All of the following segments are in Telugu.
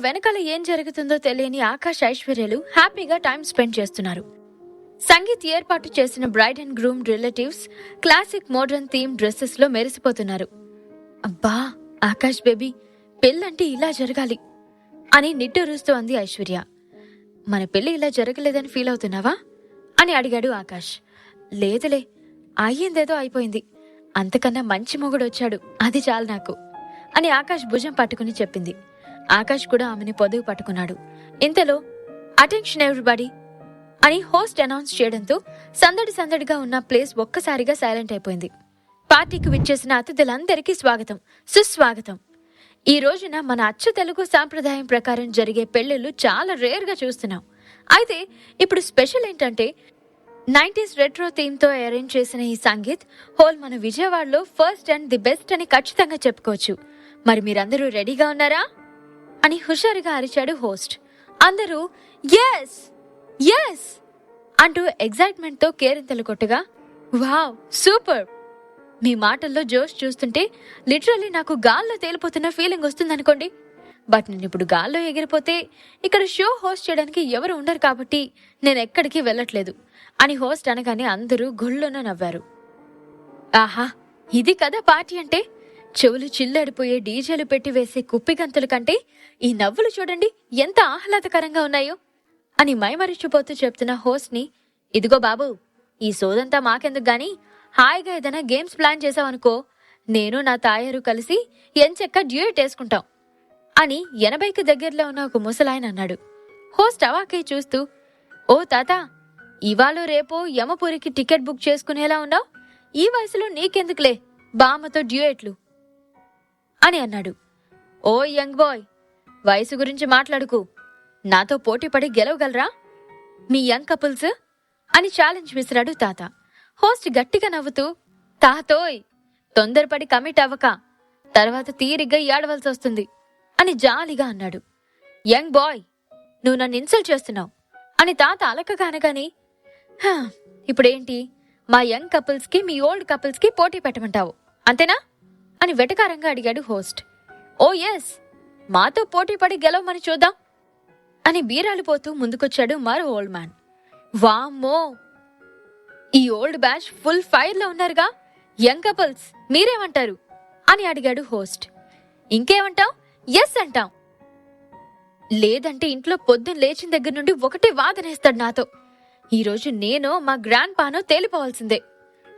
వెనకాల ఏం జరుగుతుందో తెలియని ఆకాష్ ఐశ్వర్యలు హ్యాపీగా టైం స్పెండ్ చేస్తున్నారు. సంగీత్ ఏర్పాటు చేసిన bride and groom relatives classic modern theme dresses లో మెరిసిపోతున్నారు. అబ్బా ఆకాష్ బేబీ, పెళ్ళంటే ఇలా జరగాలి అని నిట్టూరుస్తూ అంది ఐశ్వర్య. మన పెళ్లి ఇలా జరగలేదని ఫీల్ అవుతున్నావా అని అడిగాడు ఆకాష్. లేదులే, అయ్యిందేదో అయిపోయింది, అంతకన్నా మంచి మొగుడొచ్చాడు, అది చాలు నాకు అని ఆకాష్ భుజం పట్టుకుని చెప్పింది. ఆకాష్ కూడా ఆమెని పొదువు పట్టుకున్నాడు. ఇంతలో అటెన్షన్ ఎవ్రీబడీ అని హోస్ట్ అనౌన్స్ చేయడంతో సందడి సందడిగా ఉన్న ప్లేస్ ఒక్కసారిగా సైలెంట్ అయిపోయింది. పార్టీకి విచ్చేసిన అతిథులందరికీ స్వాగతం, సుస్వాగతం. ఈ రోజున మన అచ్చ తెలుగు సాంప్రదాయం ప్రకారం జరిగే పెళ్లిళ్లు చాలా రేర్ గా చూస్తున్నాం. అయితే ఇప్పుడు స్పెషల్ ఏంటంటే 90s రెట్రో థీమ్ తో అరేంజ్ చేసిన ఈ సంగీత్ హాల్ మన విజయవాడలో ఫస్ట్ అండ్ ది బెస్ట్ అని ఖచ్చితంగా చెప్పుకోవచ్చు. మరి మీరందరూ రెడీగా ఉన్నారా అని హుషారుగా అరిచాడు హోస్ట్. అందరూ ఎస్ ఎస్ అంటూ ఎగ్జైట్మెంట్ తో కేరింతలు కొట్టగా, వావ్ సూపర్, మీ మాటల్లో జోష్ చూస్తుంటే లిటరల్లీ నాకు గాల్లో తేలిపోతున్న ఫీలింగ్ వస్తుందనుకోండి. బట్ నేను ఇప్పుడు గాల్లో ఎగిరిపోతే ఇక్కడ షో హోస్ట్ చేయడానికి ఎవరు ఉండరు కాబట్టి నేను ఎక్కడికి వెళ్ళట్లేదు అని హోస్ట్ అనగానే అందరూ గుళ్ళోన నవ్వారు. ఆహా, ఇది కదా పార్టీ అంటే. చెవులు చిల్లడిపోయే డీజేలు పెట్టి వేసే కుప్పిగంతుల కంటే ఈ నవ్వులు చూడండి ఎంత ఆహ్లాదకరంగా ఉన్నాయో అని మైమరిచిపోతూ చెప్తున్న హోస్ట్ ని, ఇదిగో బాబు, ఈ సోదంతా మాకెందుకు గాని హాయిగా ఏదైనా గేమ్స్ ప్లాన్ చేసావనుకో, నేను నా తాయారు కలిసి ఎంచెక్క డ్యూయట్ వేసుకుంటాం అని 80కి దగ్గరలో ఉన్న ఒక ముసలాయన అన్నాడు. హోస్ట్ అవాకై చూస్తూ, ఓ తాత, ఇవాళ రేపో యమపురికి టికెట్ బుక్ చేసుకునేలా ఉన్నావు, ఈ వయసులో నీకెందుకులే బామ్మతో డ్యూయెట్లు అని అన్నాడు. ఓ యంగ్ బాయ్, వయసు గురించి మాట్లాడుకు, నాతో పోటీపడి గెలవగలరా మీ యంగ్ కపుల్స్ అని ఛాలెంజ్ విసిరాడు తాత. హోస్ట్ గట్టిగా నవ్వుతూ, తాతోయ్, తొందరపడి కమిట్ అవ్వక, తర్వాత తీరిగ్గా ఏడవలసి వస్తుంది అని జాలిగా అన్నాడు. యంగ్ బాయ్, నువ్వు నన్ను ఇన్సల్ట్ చేస్తున్నావు అని తాత అలకగా అనగానే, ఇప్పుడేంటి, మా యంగ్ కపుల్స్ కి మీ ఓల్డ్ కపుల్స్ కి పోటీ పెట్టమంటావు అంతేనా అని వెటకారంగా అడిగాడు హోస్ట్. ఓ ఎస్, మాతో పోటీ పడి గెలవమని చూద్దాం అని బీరాలిపోతూ ముందుకొచ్చాడు మరో ఓల్డ్ మ్యాన్. వామ్మో, ఈ ఓల్డ్ బ్యాచ్ ఫుల్ ఫైర్ లో ఉన్నారుగా, యంగ్ కపుల్స్ మీరేమంటారు అని అడిగాడు హోస్ట్. ఇంకేమంటాం, ఎస్ అంటాం, లేదంటే ఇంట్లో పొద్దున్న లేచిన దగ్గర నుండి ఒకటే వాదనేస్తాడు నాతో, ఈరోజు నేను మా గ్రాండ్ పానో తేలిపోవాల్సిందే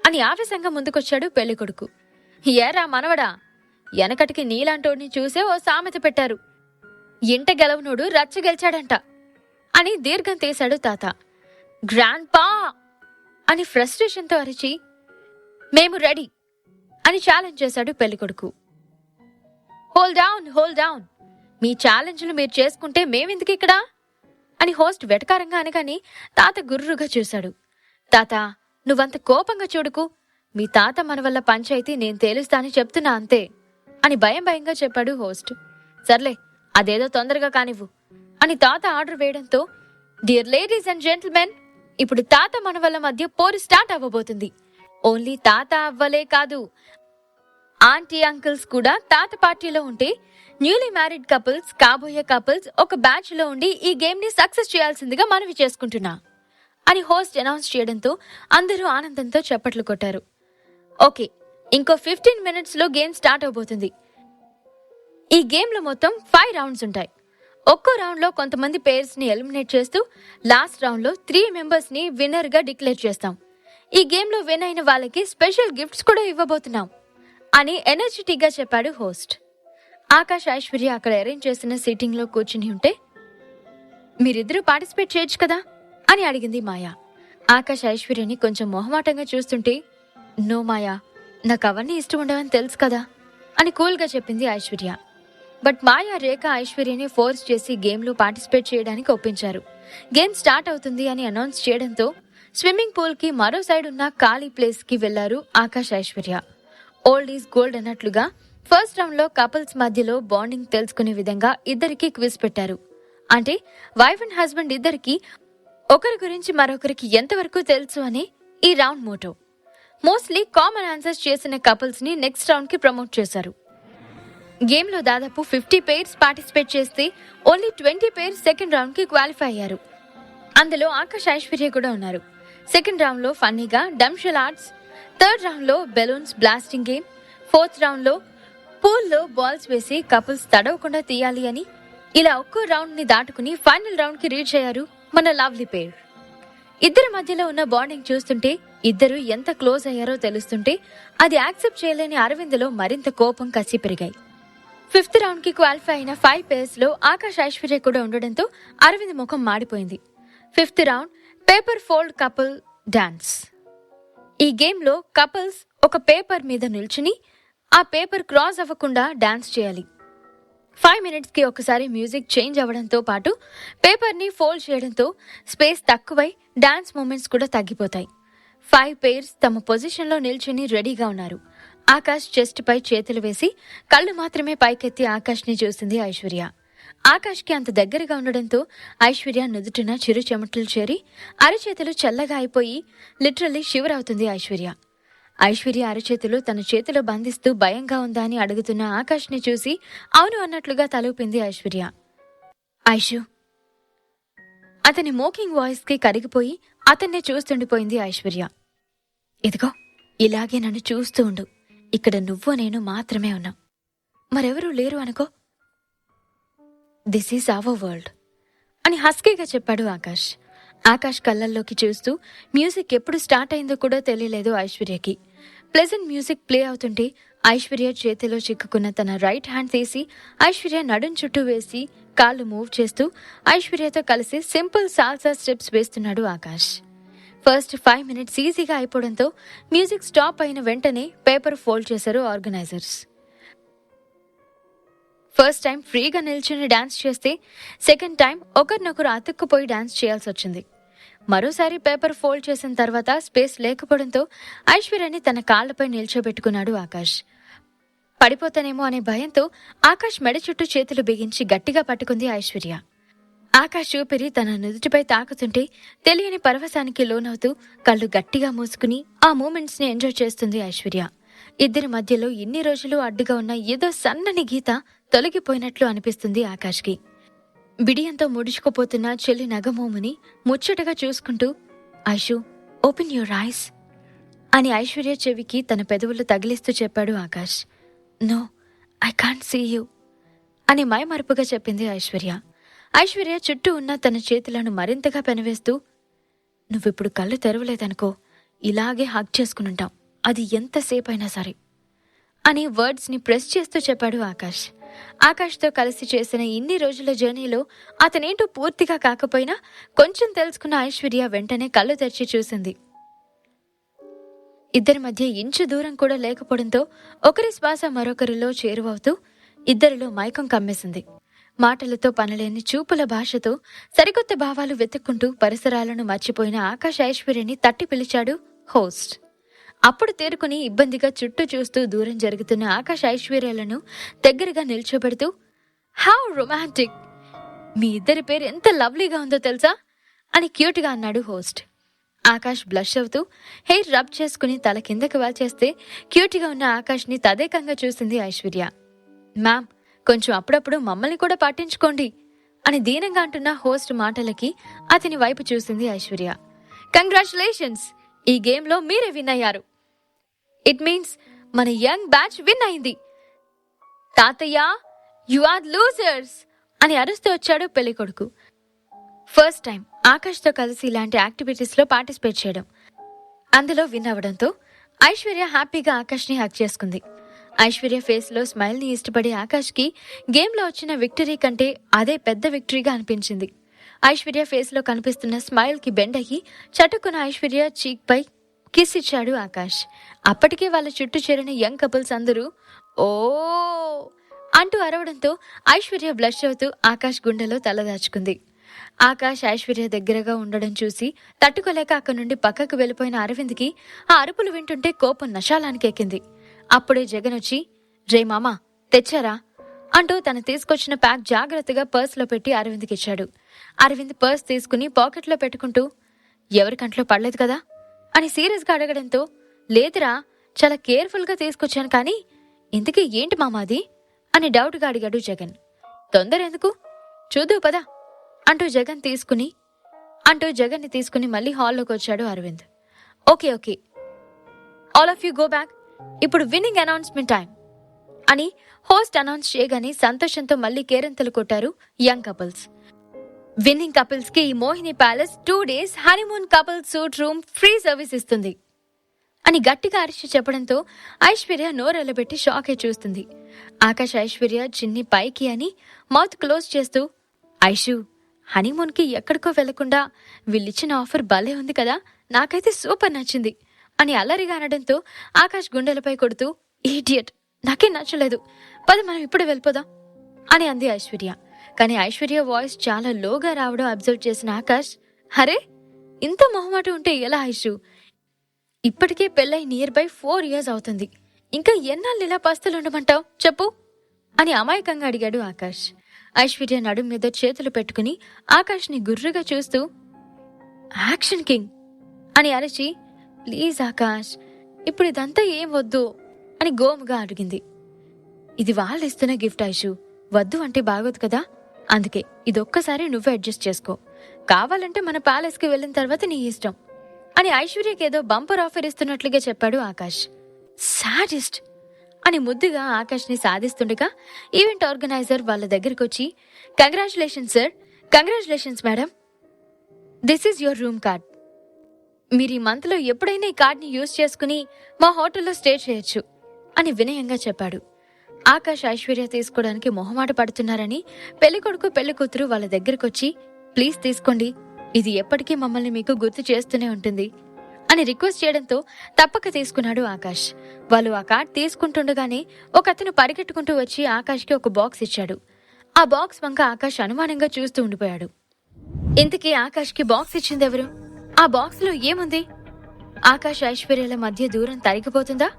అని ఆవేశంగా ముందుకొచ్చాడు పెళ్లికొడుకు. ఏరా మనవడా, వెనకటికి నీలాంటోడిని చూసే ఓ సామెత పెట్టారు, ఇంట గెలవనోడు రచ్చ గెలిచాడంట అని దీర్ఘం తీశాడు తాత. గ్రాండ్ పా అని ఫ్రస్ట్రేషన్తో అరిచి, మేము రెడీ అని ఛాలెంజ్ చేశాడు పెళ్లికొడుకు. హోల్డ్ డౌన్, మీ ఛాలెంజ్లు మీరు చేసుకుంటే మేమెందుకు ఇక్కడ అని హోస్ట్ వెటకారంగా అనగాని తాత గుర్రుగా చూశాడు. తాత, నువ్వంత కోపంగా చూడుకు, మీ తాత మన వల్ల పంచాయితీ నేను తేలుస్తానని చెప్తున్నా అంతే అని భయంగా చెప్పాడు హోస్ట్. సర్లే, అదేదో తొందరగా కానివ్వు అని తాత ఆర్డర్ వేయడంతో, డియర్ లేడీస్ అండ్ జెంటిల్మెన్, ఇప్పుడు తాత మన వల్ల మధ్య పోరు స్టార్ట్ అవ్వబోతుంది. ఓన్లీ తాత అవ్వలే కాదు, ఆంటీ అంకిల్స్ కూడా తాత పార్టీలో ఉంటే న్యూలీ మ్యారీడ్ కపుల్స్, కాబోయే కపుల్స్ ఒక బ్యాచ్ లో ఉండి ఈ గేమ్ ని సక్సెస్ చేయాల్సిందిగా మనవి చేసుకుంటున్నా అని హోస్ట్ అనౌన్స్ చేయడంతో అందరూ ఆనందంతో చప్పట్లు కొట్టారు. ఓకే, ఇంకో 15 minutes లో గేమ్ స్టార్ట్ అవబోతుంది. ఈ గేమ్ లో మొత్తం 5 rounds ఉంటాయి. ఒక్కో రౌండ్ లో కొంతమంది పేర్స్ ని ఎలిమినేట్ చేస్తూ లాస్ట్ రౌండ్ లో 3 members ని విన్నర్ గా డిక్లేర్ చేస్తాం. ఈ గేమ్ లో విన్ అయిన వాళ్ళకి స్పెషల్ గిఫ్ట్స్ కూడా ఇవ్వబోతున్నాం అని ఎనర్జెటిక్ గా చెప్పాడు హోస్ట్. ఆకాష్, ఐశ్వర్య అక్కడ అరేంజ్ చేసిన సిట్టింగ్ లో కూర్చుని ఉంటే, మీరిద్దరూ పార్టిసిపేట్ చేయొచ్చు కదా అని అడిగింది మాయా. ఆకాష్ ఐశ్వర్యని కొంచెం మొహమాటంగా చూస్తుంటే, నో మాయా, నాకు అవన్నీ ఇష్టం ఉండవని తెలుసు కదా అని కూల్ గా చెప్పింది ఐశ్వర్య. బట్ మాయా, రేఖ ఐశ్వర్యని ఫోర్స్ చేసి గేమ్ లో పార్టిసిపేట్ చేయడానికి ఒప్పించారు. గేమ్ స్టార్ట్ అవుతుంది అని అనౌన్స్ చేయడంతో స్విమ్మింగ్ పూల్ కి మరో సైడ్ ఉన్న ఖాళీ ప్లేస్ కి వెళ్లారు Akash, Aishwarya. Old is gold అన్నట్లుగా ఫస్ట్ రౌండ్ లో కపుల్స్ మధ్యలో బాండింగ్ తెలుసుకునే విధంగా ఇద్దరికి క్విజ్ పెట్టారు. అంటే వైఫ్ అండ్ హస్బెండ్ ఇద్దరికి ఒకరి గురించి మరొకరికి ఎంతవరకు తెలుసు అని ఈ round motto. Mostly common answers చేసిన కపుల్స్ ని నెక్స్ట్ రౌండ్ కి ప్రమోట్ చేశారు. గేమ్లో దాదాపు 50 పేర్స్ పార్టిసిపేట్ చేస్తే ఓన్లీ 20 పేర్స్ సెకండ్ రౌండ్కి క్వాలిఫై అయ్యారు. అందులో ఆకాష్, ఐశ్వర్య కూడా ఉన్నారు. సెకండ్ రౌండ్లో ఫన్నీగా డంషల్ ఆర్ట్స్, థర్డ్ రౌండ్లో బెలూన్స్ బ్లాస్టింగ్ గేమ్, ఫోర్త్ రౌండ్లో పూల్లో బాల్స్ వేసి కపుల్స్ తడవకుండా తీయాలి అని, ఇలా ఒక్కో రౌండ్ని దాటుకుని ఫైనల్ రౌండ్కి రీచ్ అయ్యారు మన లవ్లీ పేర్. ఇద్దరి మధ్యలో ఉన్న బాండింగ్ చూస్తుంటే, ఇద్దరు ఎంత క్లోజ్ అయ్యారో తెలుస్తుంటే అది యాక్సెప్ట్ చేయలేని అరవింద్లో మరింత కోపం, కసి పెరిగాయి. ఫిఫ్త్ రౌండ్ కి క్వాలిఫై అయిన 5 పేర్స్ లో ఆకాష్, ఐశ్వర్య కూడా ఉండడంతో అరవింద్ ముఖం మాడిపోయింది. Fifth round paper fold couple dance. ఈ గేమ్ లో కపుల్స్ ఒక పేపర్ మీద నిల్చుని ఆ పేపర్ క్రాస్ అవ్వకుండా డాన్స్ చేయాలి. 5 minutes కి ఒకసారి మ్యూజిక్ చేంజ్ అవ్వడంతో పాటు పేపర్ ని ఫోల్డ్ చేయడంతో స్పేస్ తక్కువై డాన్స్ మూమెంట్స్ కూడా తగ్గిపోతాయి. 5 పేర్స్ తమ పొజిషన్ లో నిల్చుని రెడీగా ఉన్నారు. ఆకాష్ చెస్ట్ పై చేతులు వేసి కళ్ళు మాత్రమే పైకెత్తి ఆకాష్ ని చూసింది ఐశ్వర్య. ఆకాష్ కి అంత దగ్గరగా ఉండడంతో ఐశ్వర్య నుదుటిన చిరు చెమటలు చేరి అరచేతులు చల్లగా అయిపోయి లిటరల్లీ షివర్ అవుతుంది ఐశ్వర్య. ఐశ్వర్య అరచేతులు తన చేతిలో బంధిస్తూ భయంగా ఉందా అని అడుగుతున్న ఆకాష్ ని చూసి అవును అన్నట్లుగా తలూపింది ఐశ్వర్య. ఐషు. అతని మోకింగ్ వాయిస్ కి కరిగిపోయి అతన్నే చూస్తుండిపోయింది ఐశ్వర్య. ఇదిగో ఇలాగే నన్ను చూస్తూ ఉండు. ఇక్కడ నువ్వు నేను మాత్రమే ఉన్నాం, మరెవరూ లేరు అనుకో. దిస్ ఈజ్ అవర్ వరల్డ్ అని హస్కీగా చెప్పాడు ఆకాష్. ఆకాష్ కళ్ళల్లోకి చూస్తూ మ్యూజిక్ ఎప్పుడు స్టార్ట్ అయిందో కూడా తెలియలేదు ఐశ్వర్యకి. ప్లెజెంట్ మ్యూజిక్ ప్లే అవుతుంటే ఐశ్వర్య చేతిలో చిక్కుకున్న తన రైట్ హ్యాండ్ తీసి ఐశ్వర్య నడుం చుట్టూ వేసి కాళ్ళు మూవ్ చేస్తూ ఐశ్వర్యతో కలిసి సింపుల్ సాల్సా స్టెప్స్ వేస్తున్నాడు ఆకాష్. ఫస్ట్ 5 minutes ఈజీగా అయిపోవడంతో మ్యూజిక్ స్టాప్ అయిన వెంటనే పేపర్ ఫోల్డ్ చేశారు ఆర్గనైజర్స్. ఫస్ట్ టైం ఫ్రీగా నిల్చుని డాన్స్ చేస్తే సెకండ్ టైం ఒకరినొకరు అతుక్కుపోయి డాన్స్ చేయాల్సి వచ్చింది. మరోసారి పేపర్ ఫోల్డ్ చేసిన తర్వాత స్పేస్ లేకపోవడంతో ఐశ్వర్యని తన కాళ్లపై నిల్చోబెట్టుకున్నాడు ఆకాష్. పడిపోతానేమో అనే భయంతో ఆకాష్ మెడ చుట్టూ చేతులు బిగించి గట్టిగా పట్టుకుంది ఐశ్వర్య. ఆకాష్ ఊపిరి తన నుదుటిపై తాకుతుంటే తెలియని పరవశానికి లోనవుతూ కళ్ళు గట్టిగా మూసుకుని ఆ మూమెంట్స్ ని ఎంజాయ్ చేస్తుంది ఐశ్వర్య. ఇద్దరి మధ్యలో ఇన్ని రోజులు అడ్డుగా ఉన్న ఏదో సన్నని గీత తొలగిపోయినట్లు అనిపిస్తుంది ఆకాష్కి. బిడియంతో ముడుచుకుపోతున్న చెల్లి నగమోముని ముచ్చటగా చూసుకుంటూ ఐషు ఓపెన్ యువర్ ఐస్ అని ఐశ్వర్య చెవికి తన పెదవులు తగిలిస్తూ చెప్పాడు Akash. No I can't see you అని మైమరుపుగా చెప్పింది ఐశ్వర్య. ఐశ్వర్య చుట్టూ ఉన్న తన చేతులను మరింతగా పెనవేస్తూ నువ్విప్పుడు కళ్ళు తెరవలేదనుకో, ఇలాగే హగ్ చేసుకునుంటాం, అది ఎంతసేపైనా సరే అని వర్డ్స్ ని ప్రెస్ చేస్తూ చెప్పాడు ఆకాష్. ఆకాష్తో కలిసి చేసిన ఇన్ని రోజుల జర్నీలో అతనేంటో పూర్తిగా కాకపోయినా కొంచెం తెలుసుకున్న ఐశ్వర్య వెంటనే కళ్ళు తెరిచి చూసింది. ఇద్దరి మధ్య ఇంచు దూరం కూడా లేకపోవడంతో ఒకరి శ్వాస మరొకరిలో చేరువవుతూ ఇద్దరిలో మైకం కమ్మేసింది. మాటలతో పనలేని చూపుల భాషతో సరికొత్త భావాలు వెతుక్కుంటూ పరిసరాలను మర్చిపోయిన ఆకాష్ ఐశ్వర్యని తట్టి పిలిచాడు హోస్ట్. అప్పుడు తేరుకుని ఇబ్బందిగా చుట్టూ చూస్తూ దూరం జరుగుతున్న ఆకాష్ ఐశ్వర్యాలను దగ్గరగా నిల్చోబెడుతూ హౌ రొమాంటిక్, మీ ఇద్దరి పేరు ఎంత లవ్లీగా ఉందో తెలుసా అని క్యూట్గా అన్నాడు హోస్ట్. ఆకాష్ బ్లష్ అవుతూ హెయిర్ రబ్ చేసుకుని తల కిందకి వాల్చేస్తే క్యూట్గా ఉన్న ఆకాష్ని తదేకంగా చూసింది ఐశ్వర్య. మ్యామ్, కొంచెం అప్పుడప్పుడు మమ్మల్ని కూడా పట్టించుకోండి అని దీనంగా అంటున్న హోస్ట్ మాటలకి అతని వైపు చూసింది ఐశ్వర్య. కంగ్రాచులేషన్స్, ఈ గేమ్లో మీరే విన్ అయ్యారు. ఇట్ మీన్స్ మన యంగ్ బ్యాచ్ విన్ అయింది. తాతయ్య, యు ఆర్ లూజర్స్ అని అరుస్తూ వచ్చాడు పెళ్లికొడుకు. ఫస్ట్ టైం ఆకాష్తో కలిసి ఇలాంటి యాక్టివిటీస్ లో పార్టిసిపేట్ చేయడం, అందులో విన్ అవ్వడంతో ఐశ్వర్య హ్యాపీగా ఆకాష్ని హక్ చేసుకుంది. ఐశ్వర్య ఫేస్ లో స్మైల్ ని ఇష్టపడే ఆకాష్ కి గేమ్ లో వచ్చిన విక్టరీ కంటే అదే పెద్ద విక్టరీగా అనిపించింది. ఐశ్వర్య ఫేస్ లో కనిపిస్తున్న స్మైల్ కి బెండ్ అయ్యి చటుకున్న ఐశ్వర్య చీక్ పై కిస్ ఇచ్చాడు ఆకాష్. అప్పటికే వాళ్ళ చుట్టూ చేరిన యంగ్ కపుల్స్ అందరూ ఓ అంటూ అరవడంతో ఐశ్వర్య బ్లష్ అవుతూ ఆకాష్ గుండెలో తలదాచుకుంది. ఆకాష్ ఐశ్వర్య దగ్గరగా ఉండడం చూసి తట్టుకోలేక అక్కడి నుండి పక్కకు వెళ్లిపోయిన అరవింద్కి ఆ అరుపులు వింటుంటే కోపం నశాలానికి ఎక్కింది. అప్పుడే జగన్ వచ్చి రే మామా తెచ్చారా అంటూ తను తీసుకొచ్చిన ప్యాక్ జాగ్రత్తగా పర్స్లో పెట్టి అరవింద్కి ఇచ్చాడు. అరవింద్ పర్స్ తీసుకుని పాకెట్లో పెట్టుకుంటూ ఎవరి కంట్లో పడలేదు కదా అని సీరియస్గా అడగడంతో లేదురా, చాలా కేర్ఫుల్గా తీసుకొచ్చాను, కానీ ఇంతకీ ఏంటి మామా అది అని డౌట్గా అడిగాడు జగన్. తొందర ఎందుకు, చూద్దు పదా అంటూ జగన్ని తీసుకుని మళ్ళీ హాల్లోకి వచ్చాడు Arvind. Okay all of you go back, ఇప్పుడు విన్నింగ్ అనౌన్స్మెంట్ టైం అని హోస్ట్ అనౌన్స్ చేయగానే సంతోషంతో మళ్ళీ కేరింతలు కొట్టారు యంగ్ కపుల్స్. విన్నింగ్ కపుల్స్ కి ఈ Mohini palace 2 days honeymoon couple suite room free service ఇస్తుంది అని గట్టిగా అరిచి చెప్పడంతో ఐశ్వర్య నోరెళ్లబెట్టి షాక్ అయి చూస్తుంది. ఆకాష్ ఐశ్వర్య చిన్ని పైకి అని మౌత్ క్లోజ్ చేస్తూ, ఐషు, హనీమూన్ కి ఎక్కడికో వెళ్లకుండా వీళ్ళిచ్చిన ఆఫర్ భలే ఉంది కదా, నాకైతే సూపర్ నచ్చింది అని అల్లరిగా అనడంతో ఆకాష్ గుండెలపై కొడుతూ, ఈడియట్, నాకేం నచ్చలేదు, పద మనం ఇప్పుడు వెళ్ళిపోదాం అని అంది ఐశ్వర్య. కానీ ఐశ్వర్య వాయిస్ చాలా లోగా రావడం అబ్జర్వ్ చేసిన ఆకాష్, అరే ఇంత మొహమాట ఉంటే ఎలా ఐషు, ఇప్పటికే పెళ్ళై నియర్ బై 4 years అవుతుంది, ఇంకా ఎన్నాళ్ళు ఇలా పస్తులుండమంటావు చెప్పు అని అమాయకంగా అడిగాడు ఆకాష్. ఐశ్వర్య నడుం మీద చేతులు పెట్టుకుని ఆకాష్ని గుర్రుగా చూస్తూ, యాక్షన్ కింగ్ అని అరిచి, ప్లీజ్ ఆకాష్, ఇప్పుడు ఇదంతా ఏం వద్దు అని గోముగా అడిగింది. ఇది వాళ్ళు ఇస్తున్న గిఫ్ట్ ఐషు, వద్దు అంటే బాగోదు కదా, అందుకే ఇదొక్కసారి నువ్వే అడ్జస్ట్ చేసుకో, కావాలంటే మన ప్యాలెస్కి వెళ్ళిన తర్వాత నీ ఇష్టం అని ఐశ్వర్యకేదో బంపర్ ఆఫర్ ఇస్తున్నట్లుగా చెప్పాడు ఆకాష్. సాడిస్ట్ అని ముద్దుగా ఆకాష్ని సాధిస్తుండగా ఈవెంట్ ఆర్గనైజర్ వాళ్ళ దగ్గరికి వచ్చి, congratulations sir, congratulations madam, this is your room card, మీరు ఈ మంత్లో ఎప్పుడైనా ఈ కార్డ్ని యూజ్ చేసుకుని మా హోటల్లో స్టే చేయొచ్చు అని వినయంగా చెప్పాడు. ఆకాష్ ఐశ్వర్య తీసుకోవడానికి మొహమాట పడుతున్నారని పెళ్లికొడుకు పెళ్లికూతురు వాళ్ళ దగ్గరకొచ్చి, ప్లీజ్ తీసుకోండి, ఇది ఎప్పటికీ మమ్మల్ని మీకు గుర్తు చేస్తూనే ఉంటుంది అని రిక్వెస్ట్ చేయడంతో తప్పక తీసుకున్నాడు ఆకాష్. వాళ్ళు ఆ కార్డ్ తీసుకుంటుండగానే ఒక అతను పరిగెట్టుకుంటూ వచ్చి ఆకాష్కి ఒక బాక్స్ ఇచ్చాడు. ఆ బాక్స్ వంక ఆకాష్ అనుమానంగా చూస్తూ ఉండిపోయాడు. ఇంతకీ ఆకాష్కి బాక్స్ ఇచ్చిందెవరు, ఆ బాక్స్ లో ఏముంది? ఆకాష్ ఐశ్వర్యల మధ్య దూరం తరిగిపోతుందా?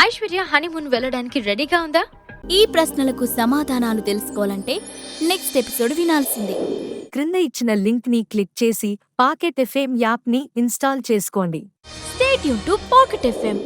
ఐశ్వర్య హనీమూన్ వెళ్ళడానికి రెడీగా ఉందా? ఈ ప్రశ్నలకు సమాధానాలు తెలుసుకోవాలంటే నెక్స్ట్ ఎపిసోడ్ వినాల్సిందే. క్రింద ఇచ్చిన లింక్ ని క్లిక్ చేసి పాకెట్ ఎఫ్ఎం యాప్ ని ఇన్స్టాల్ చేసుకోండి. Stay tune to pocket FM.